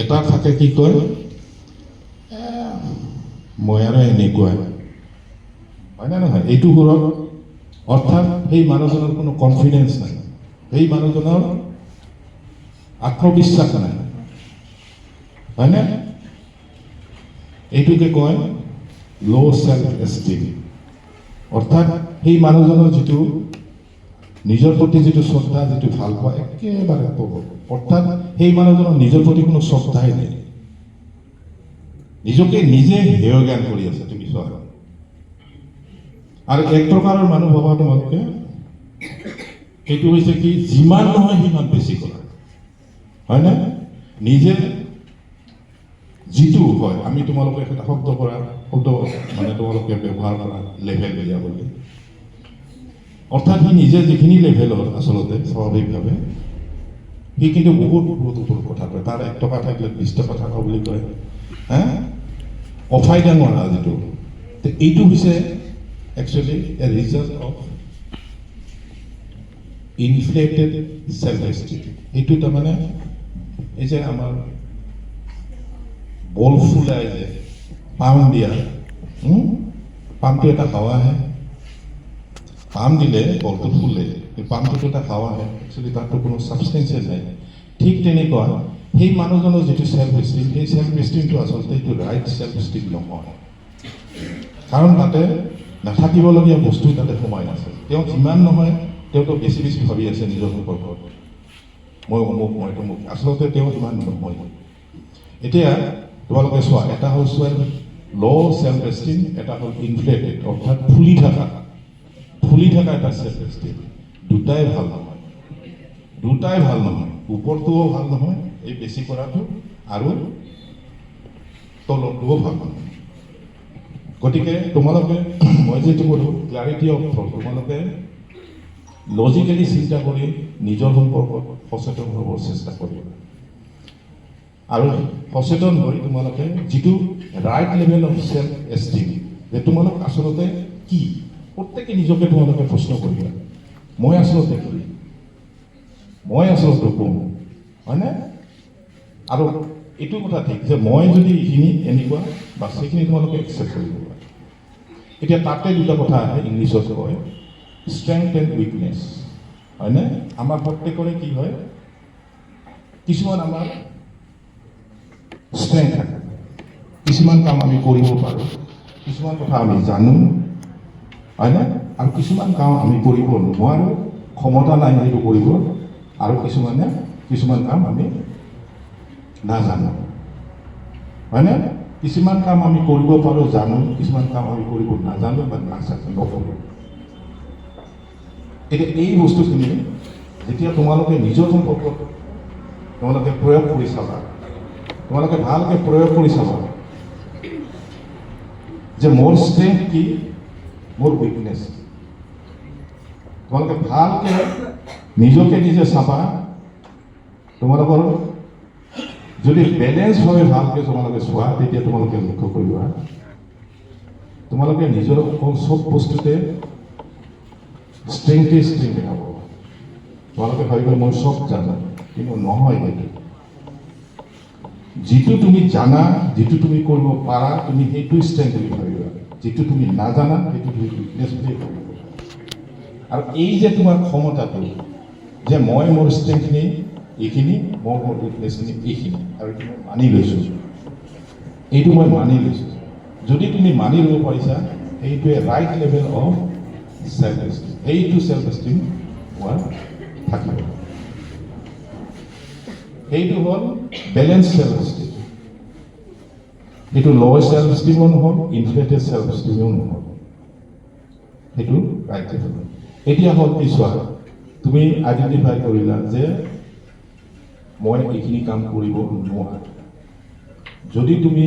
এটা থাকে কি কয় মই আৰু এনেকুৱাই হয় না নহয়, এইটো ঘৰত অৰ্থাৎ সেই মানুহজনৰ কোনো কনফিডেন্স নাই, সেই মানুহজনৰ আত্মবিশ্বাস নাই, হয়নে? এইটোকে কয় ল' চেল্ফ এষ্টিম। অৰ্থাৎ সেই মানুহজনৰ যিটো নিজৰ প্ৰতি যিটো শ্ৰদ্ধা, যিটো ভাল পোৱা একেবাৰে ক'ব, অৰ্থাৎ সেই মানুহজনৰ নিজৰ প্ৰতি কোনো শ্ৰদ্ধাই নাই, নিজকে নিজে হেয় জ্ঞান কৰি আছে। তুমি চোৱা, আৰু এক প্ৰকাৰৰ মানুহ ভাবা তোমালোকে, সেইটো হৈছে কি, যিমান নহয় সিমান বেছি কৰা, হয়নে? নিজে যিটো হয়, আমি তোমালোকে এটা শব্দ মানে তোমালোকে ব্যৱহাৰ কৰা লেভেল দিয়া বুলি, অৰ্থাৎ সি নিজে যিখিনি লেভেলৰ আচলতে স্বাভাৱিকভাৱে, সি কিন্তু বহুত বহুত ওপৰত কথা কয়। তাৰ 1 টকা থাকিলে 20 টকা থকা বুলি কয়, হা, অফাইদা নোৱাৰা যিটো, এইটো হৈছে actually a result of inflated self esteem. এইটো তাৰমানে এই যে আমাৰ বল ফুলাই যে পাম দিয়া, পামটো এটা হাৱা আহে, পাম দিলে বলটো ফুলে, পামটোতো এটা হাৱা আহে, একচুৱেলি তাততো কোনো ছাবষ্টেঞ্চে নাই। ঠিক তেনেকুৱা সেই মানুহজনৰ যিটো চেল্ফ এষ্টিম, সেই চেল্ফ এষ্টিমটো আচলতে এইটো ৰাইট চেল্ফ এষ্টিম নহয়, কাৰণ তাতে নাথাকিবলগীয়া বস্তু তাতে সোমাই আছে। তেওঁ যিমান নহয়, তেওঁতো বেছি বেছি ভাবি আছে নিজৰ সম্পৰ্কত, মই অমুক, মই তমুক, আচলতে তেওঁ ইমান নহয়। এতিয়া তোমালোকে চোৱা, এটা হ'ল ল' চেল্ফ এষ্টিম, এটা হ'ল ইনফ্লেটেড, অৰ্থাৎ ফুলি থকা এটা চেল্ফ এষ্টিম। দুটাই ভাল নহয়, দুটাই ভাল নহয়, ওপৰটোও ভাল নহয়, এই বেছি কৰাটো, আৰু তলৰটোও ভাল নহয়। গতিকে তোমালোকে, মই যিটো ক'লোঁ ক্লাৰিটি অফ থট, তোমালোকে লজিকেলি চিন্তা কৰি নিজৰ সম্পৰ্কত সচেতন হ'ব চেষ্টা কৰিবা, আৰু সচেতন হৈ তোমালোকে যিটো right level of self esteem, যে তোমালোক আচলতে কি, প্ৰত্যেকে নিজকে তোমালোকে প্ৰশ্ন কৰিবা, মই আচলতে কি, মই আচলতে কোন, হয়নে? আৰু এইটো কথা ঠিক যে মই যদি এইখিনি এনেকুৱা বা সেইখিনি তোমালোকে একচেপ্ট কৰিব পাৰা। এতিয়া তাতে দুটা কথা আহে, ইংলিছত কয় ষ্ট্ৰেংথ এণ্ড উইকনেছ, হয়নে? আমাৰ প্ৰত্যেকৰে কি হয়, কিছুমান আমাৰ ষ্ট্ৰেংথ থাকে, কিছুমান কাম আমি কৰিব পাৰোঁ, কিছুমান কথা আমি জানো, হয়নে? আৰু কিছুমান কাম আমি কৰিব নোৱাৰোঁ, ক্ষমতা নাই সেইটো কৰিব, আৰু কিছুমান কাম আমি নাজানো, হয়নে? কিছুমান কাম আমি কৰিব পাৰোঁ, জানো, কিছুমান কাম আমি কৰিব নাজানো বা নকৰোঁ। এতিয়া এই বস্তুখিনি যেতিয়া তোমালোকে নিজৰ সম্পৰ্কত তোমালোকে প্ৰয়োগ কৰি চাবা, তোমালোকে ভালকৈ প্ৰয়োগ কৰি চাবা যে মোৰ ষ্ট্ৰেংথ কি, মোৰ উইকনেছ কি, তোমালোকে ভালকৈ নিজকে নিজে চাবা। তোমালোকৰ যদি বেলেঞ্চভাৱে ভালকৈ তোমালোকে চোৱা, তেতিয়া তোমালোকে লক্ষ্য কৰিবা তোমালোকে নিজৰ চব বস্তুতে ষ্ট্ৰেংথ দেখাব। তোমালোকে ভাবিবা মই চব জানো, কিন্তু নহয়। সেইটো যিটো তুমি জানা, যিটো তুমি কৰিব পাৰা, তুমি সেইটো ষ্ট্ৰেংথ বুলি ভাবিবা, যিটো তুমি নাজানা সেইটো তুমি উইকনেছ বুলি ভাবিবা। আৰু এই যে তোমাৰ ক্ষমতাটো, যে মই মোৰ ষ্ট্ৰেংথখিনি এইখিনি, মোৰ উইকনেছখিনি এইখিনি, আৰু এইটো মই মানি লৈছোঁ, এইটো মই মানি লৈছোঁ, যদি তুমি মানি ল'ব পাৰিছা, সেইটোৱে right level of self esteem, সেইটো চেল্ফ এষ্টিম হোৱাৰ থাকিব। সেইটো হ'ল বেলেঞ্চ চেল্ফ এষ্টিম, সেইটো ল' চেল্ফ এষ্টিমো নহ'ল, ইনফ্লেটেড চেল্ফ এষ্টিমো নহ'ল, সেইটো ৰাইট লেভেল। এতিয়া হ'ল কি, চোৱা, তুমি আইডেণ্টিফাই কৰিলা যে মই এইখিনি কাম কৰিব নোৱাৰোঁ। যদি তুমি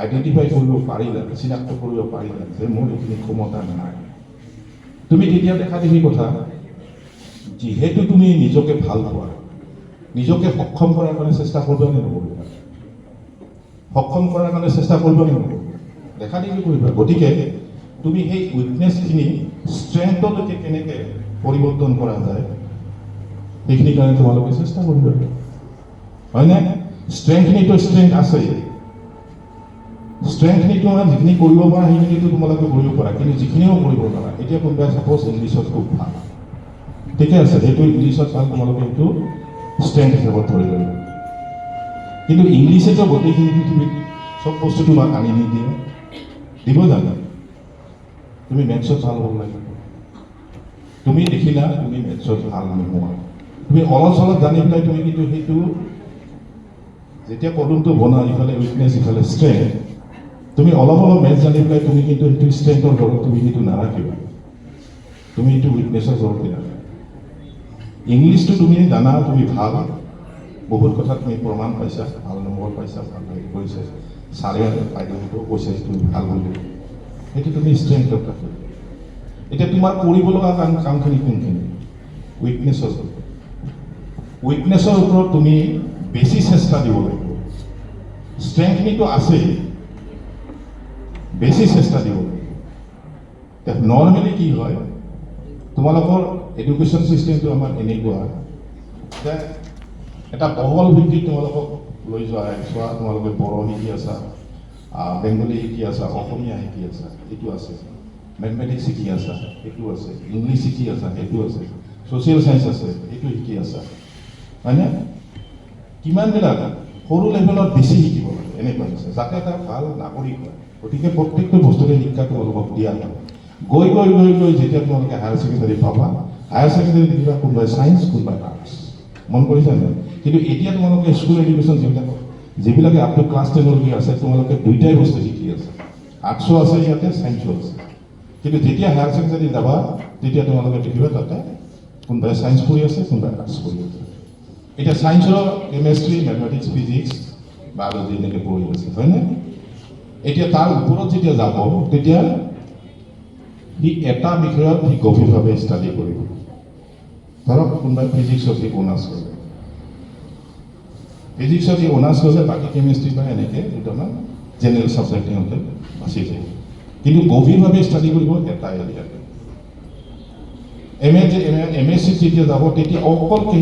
আইডেণ্টিফাই কৰিব পাৰিলা, চিনাক্ত কৰিব পাৰিলা যে মোৰ এইখিনি ক্ষমতা নাই, তুমি তেতিয়া দেখা দেখি কথা, যিহেতু তুমি নিজকে ভাল পোৱা, নিজকে সক্ষম কৰাৰ কাৰণে চেষ্টা কৰিবা নে নকৰিবা? সক্ষম কৰাৰ কাৰণে চেষ্টা কৰিবা নে নকৰিবা? দেখা দেখি কৰিবা। গতিকে তুমি সেই উইকনেছখিনি ষ্ট্ৰেংথলৈকে কেনেকৈ পৰিৱৰ্তন কৰা যায়, সেইখিনি কাৰণে তোমালোকে চেষ্টা কৰিবা, হয়নে? ষ্ট্ৰেংথখিনিতো ষ্ট্ৰেংথ আছে, ষ্ট্ৰেংথখিনি তোমাৰ যিখিনি কৰিব পাৰা সেইখিনিতো তোমালোকে কৰিব পাৰা, কিন্তু যিখিনিও কৰিব পাৰা, এতিয়া কোনোবাই চাপ'জ ইংলিছত খুব ভাল, ঠিকে আছে, সেইটো ইংলিছত ভাল, তোমালোকে সেইটো ষ্ট্ৰেংথ হিচাপত ধৰি ল'বা। কিন্তু ইংলিছেতো গোটেইখিনি পৃথিৱীত চব বস্তু তোমাক আনি নিদিয়ে, দিব জানো? তুমি মেথছত ভাল হ'ব লাগিব, তুমি দেখিলা তুমি মেথছত ভাল নোহোৱা, তুমি অলপ চলপ জানি পেলাই তুমি কিন্তু সেইটো যেতিয়া প্ৰব্লেমটো বনোৱা, ইফালে উইকনেছ ইফালে ষ্ট্ৰেংথ, তুমি অলপ অলপ মেথছ জানি পেলাই তুমি কিন্তু সেইটো ষ্ট্ৰেংথৰ দৰত তুমি সেইটো নাৰাখিবা, তুমি সেইটো উইকনেছৰ দৰতে ৰাখিবা। ইংলিছটো তুমি জানা, তুমি ভাল, বহুত কথা তুমি প্ৰমাণ পাইছা, ভাল নম্বৰ পাইছা, ভাল হেৰি কৰিছা, ছাৰে বাইদেউহঁতেও কৈছে তুমি ভাল বুলি, সেইটো তুমি ষ্ট্ৰেংথত ৰাখিবা। এতিয়া তোমাৰ কৰিব লগা কামখিনি কোনখিনি? উইকনেছৰ ওপৰত, উইকনেছৰ ওপৰত তুমি বেছি চেষ্টা দিব লাগিব। ষ্ট্ৰেংথখিনিতো আছেই, বেছি চেষ্টা দিব লাগিব। নৰ্মেলি কি হয়, তোমালোকৰ এডুকেশ্যন চিষ্টেমটো আমাৰ এনেকুৱা যে এটা বহল ভিত্তিত তোমালোকক লৈ যোৱা চোৱা, তোমালোকে বড়ো শিকি আছা, বেংগলী শিকি আছা, অসমীয়া শিকি আছা, এইটো আছে, মেথমেটিক্স শিকি আছা, সেইটো আছে, ইংলিছ শিকি আছা, সেইটো আছে, ছ'চিয়েল চায়েন্স আছে, সেইটো শিকি আছা, হয়নে? কিমানবিলাক সৰু লেভেলত বেছি শিকিব লাগে, এনেকুৱা হৈছে, যাতে এটা ভাল নাগৰিক হয়। গতিকে প্ৰত্যেকটো বস্তুৰে শিক্ষা তোমালোকক দিয়া হয়। গৈ গৈ গৈ গৈ যেতিয়া তোমালোকে হায়াৰ ছেকেণ্ডেৰী পাবা, হায়াৰ ছেকেণ্ডেৰী দেখিবা কোনোবাই ছায়েন্স, কোনোবাই আৰ্টছ, মন কৰিছা নাই? কিন্তু এতিয়া তোমালোকে স্কুল এডুকেশ্যন যিবিলাকে আপ টু ক্লাছ 10লৈকে আছে, তোমালোকে দুইটাই বস্তু শিকি আছে, আৰ্টছো আছে ইয়াতে, ছায়েন্সো আছে। কিন্তু যেতিয়া হায়াৰ ছেকেণ্ডেৰী যাবা, তেতিয়া তোমালোকে দেখিবা তাতে কোনোবাই ছায়েন্স পঢ়ি আছে, কোনোবাই আৰ্টছ পঢ়ি আছে। এতিয়া ছায়েন্সৰ কেমেষ্ট্ৰি, মেথমেটিক্স, ফিজিক্স, বায়'লজি এনেকৈ পঢ়ি আছে, হয়নে? এতিয়া তাৰ ওপৰত যেতিয়া যাব, তেতিয়া সি এটা বিষয়ত সি গভীৰভাৱে ষ্টাডি কৰিব। ধৰক কোনোবাই ফিজিক্সত সি অনাৰ্ছ কৰে, ফিজিক্সত সি অনাৰ্ছ কৰিলে, বাকী কেমেষ্ট্ৰি বা এনেকৈ দুটামান জেনেৰেল ছাবজেক্ট সিহঁতে বাছি যায়, কিন্তু গভীৰভাৱে ষ্টাডি কৰিব এটা এৰিয়াত। এম এছ চিত যেতিয়া যাব, তেতিয়া অকল সি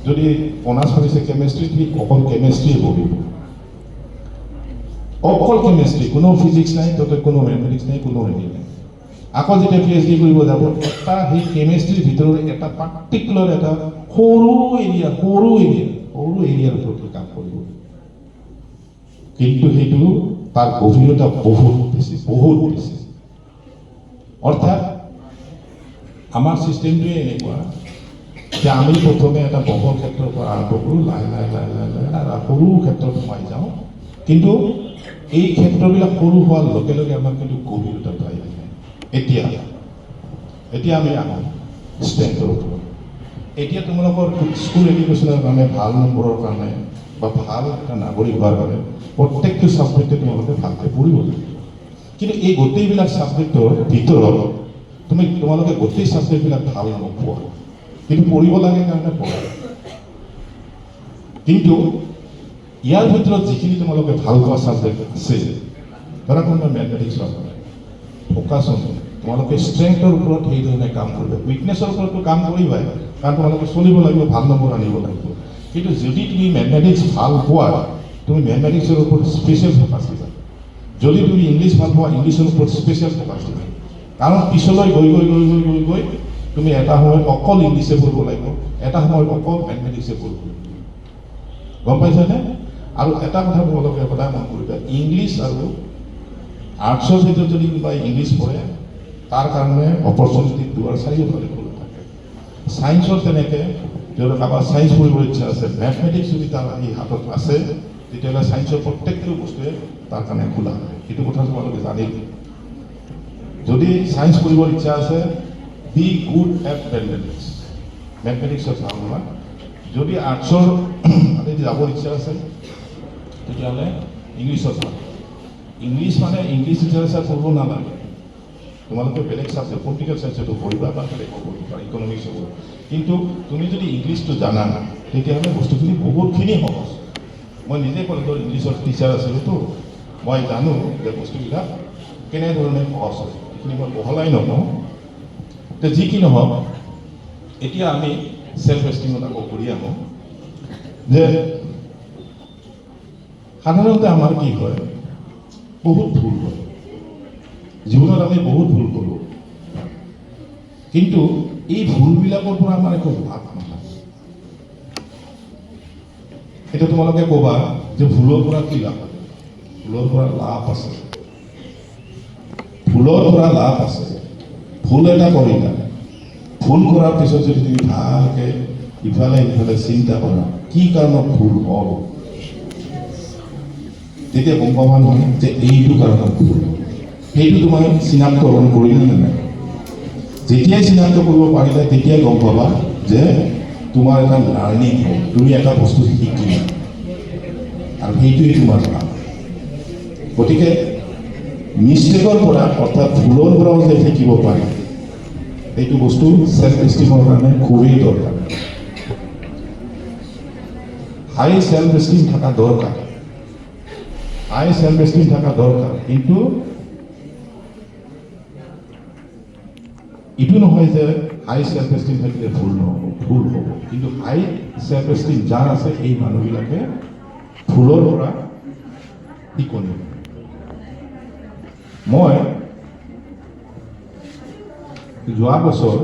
যদি অনাৰ্ছ কৰিছে কেমেষ্ট্ৰিত, সি অকল কেমেষ্ট্ৰিয়ে পঢ়িব, অকল কেমেষ্ট্ৰি, কোনো ফিজিক্স নাই, তাতে কোনো মেথমেটিক্স নাই, কোনো হেৰি নাই। আকৌ যেতিয়া PhD কৰিব যাব, এটা সেই কেমেষ্ট্ৰিৰ ভিতৰত এটা পাৰ্টিকুলাৰ এটা সৰু এৰিয়াৰ ওপৰত কাম কৰিব, কিন্তু সেইটো তাৰ গভীৰতা বহুত বেছি, বহুত বেছি। অৰ্থাৎ আমাৰ চিষ্টেমটোৱে এনেকুৱা যে আমি প্ৰথমে এটা বহল ক্ষেত্ৰৰ পৰা আৰম্ভ কৰোঁ, লাহে লাহে লাহে লাহে লাহে সৰু ক্ষেত্ৰত সোমাই যাওঁ, কিন্তু এই ক্ষেত্ৰবিলাক সৰু হোৱাৰ লগে লগে আমাৰ কিন্তু গভীৰতা পাই যায়। এতিয়া আমি আহোঁ ষ্ট্ৰেংথৰ ওপৰত। এতিয়া তোমালোকৰ স্কুল এডুকেশ্যনৰ কাৰণে, ভাল নম্বৰৰ কাৰণে বা ভাল এটা নাগৰিক হোৱাৰ কাৰণে প্ৰত্যেকটো ছাবজেক্টে তোমালোকে ভালকৈ পঢ়িব লাগিব। কিন্তু এই গোটেইবিলাক ছাবজেক্টৰ ভিতৰত তোমালোকে গোটেই ছাবজেক্টবিলাক ভাল নোপোৱা, কিন্তু পঢ়িব লাগে কাৰণে পঢ়া। কিন্তু ইয়াৰ ভিতৰত যিখিনি তোমালোকে ভাল পোৱা ছাবজেক্ট আছে, ধৰা কোনোবা মেথমেটিক্সৰ ফ'কাছ হ'ব, তোমালোকে ষ্ট্ৰেংথৰ ওপৰত সেইধৰণে কাম কৰিবা, উইকনেছৰ ওপৰতো কাম কৰিবাই, কাৰণ তোমালোকে চলিব লাগিব, ভাল নম্বৰ আনিব লাগিব। কিন্তু যদি তুমি মেথমেটিক্স ভাল পোৱা, তুমি মেথমেটিক্সৰ ওপৰত স্পেচিয়েল ফ'কাছ দিবা। যদি তুমি ইংলিছ ভাল পোৱা, ইংলিছৰ ওপৰত স্পেচিয়েল ফ'কাছ দিবা, কাৰণ পিছলৈ গৈ গৈ গৈ গৈ গৈ গৈ তুমি এটা সময়ত অকল ইংলিছে পঢ়িব লাগিব, এটা সময়ত অকল মেথমেটিক্সে পঢ়িব লাগিব, গম পাইছানে? আৰু এটা কথা তোমালোকে সদায় মন কৰিবা, ইংলিছ আৰু আৰ্টছৰ ভিতৰত যদি কোনোবাই ইংলিছ পঢ়ে, তাৰ কাৰণে অপৰচুনিটি দুৱাৰ চাৰিওফালে খোলা থাকে। ছায়েন্সৰ তেনেকৈ যদি কাৰোবাৰ ছায়েন্স পঢ়িব ইচ্ছা আছে, মেথমেটিক্স যদি তাৰ হাতত আছে, তেতিয়াহ'লে ছায়েন্সৰ প্ৰত্যেকটো বস্তুৱে তাৰ কাৰণে খোলা হয়। সেইটো কথা তোমালোকে জানিব। যদি ছায়েন্স পঢ়িবৰ ইচ্ছা আছে, বি গুড এট মেথমেটিক্স, মেথমেটিক্সত ভাল হোৱা। যদি আৰ্টছৰ যাবৰ ইচ্ছা আছে, তেতিয়াহ'লে ইংলিছত ভাল। ইংলিছ মানে ইংলিছ লিটাৰেচাৰ পঢ়িব নালাগে, তোমালোকে বেলেগ ছাবজেক্ট পলিটিকেল চায়েন্সতো পঢ়িবা বা বেলেগ পঢ়িবা, ইকনমিক্স হ'ব। কিন্তু তুমি যদি ইংলিছটো জানা, তেতিয়াহ'লে বস্তুখিনি বহুতখিনি সহজ। মই নিজে কলেজৰ ইংলিছৰ টিচাৰ আছিলোঁতো, মই জানো যে বস্তুবিলাক কেনেধৰণে সহজ হয়। এইখিনি মই বহলাই নকওঁ, যে যি কি নহওক, এতিয়া আমি চেল্ফ এষ্টিমত আকৌ ঘূৰি আহোঁ, যে সাধাৰণতে আমাৰ কি হয় বহুত ভুল হয় জীৱনত আমি বহুত ভুল কৰোঁ কিন্তু এই ভুলবিলাকৰ পৰা আমাৰ একো লাভ নহয় এতিয়া তোমালোকে ক'বা যে ভুলৰ পৰা কি লাভ আছে ভুলৰ পৰা লাভ আছে ভুলৰ পৰা লাভ আছে ভুল এটা কৰিলা ভুল কৰাৰ পিছত যদি তুমি ভালকৈ ইফালে সিফালে চিন্তা কৰা কি কাৰণত ভুল হ'ল তেতিয়া গম পাবা নহয় যে এইটো কাৰণত ভুল সেইটো তোমাৰ চিনাক্তকৰণ কৰিলে নে নাই যেতিয়াই চিনাক্ত কৰিব পাৰিলে তেতিয়াই গম পাবা যে তোমাৰ এটা লাৰ্ণিং হ'ল তুমি এটা বস্তু শিকিলা আৰু সেইটোৱেই তোমাৰ লাভ গতিকে মিষ্টেকৰ পৰা অৰ্থাৎ ভুলৰ পৰাও যে শিকিব পাৰি এইটো বস্তু চেল্ফ এষ্টিমৰ কাৰণে খুবেই দৰকাৰ হাই চেল্ফ এষ্টিম থকা দৰকাৰ হাই চেল্ফ এষ্টিম থকা দৰকাৰ কিন্তু এইটো নহয় যে হাই চেল্ফ এষ্টিম থাকিলে ভুল নহ'ব ভুল হ'ব কিন্তু হাই চেল্ফ এষ্টিম যাৰ আছে এই মানুহবিলাকে ভুলৰ পৰা শিকনি মই যোৱা বছৰ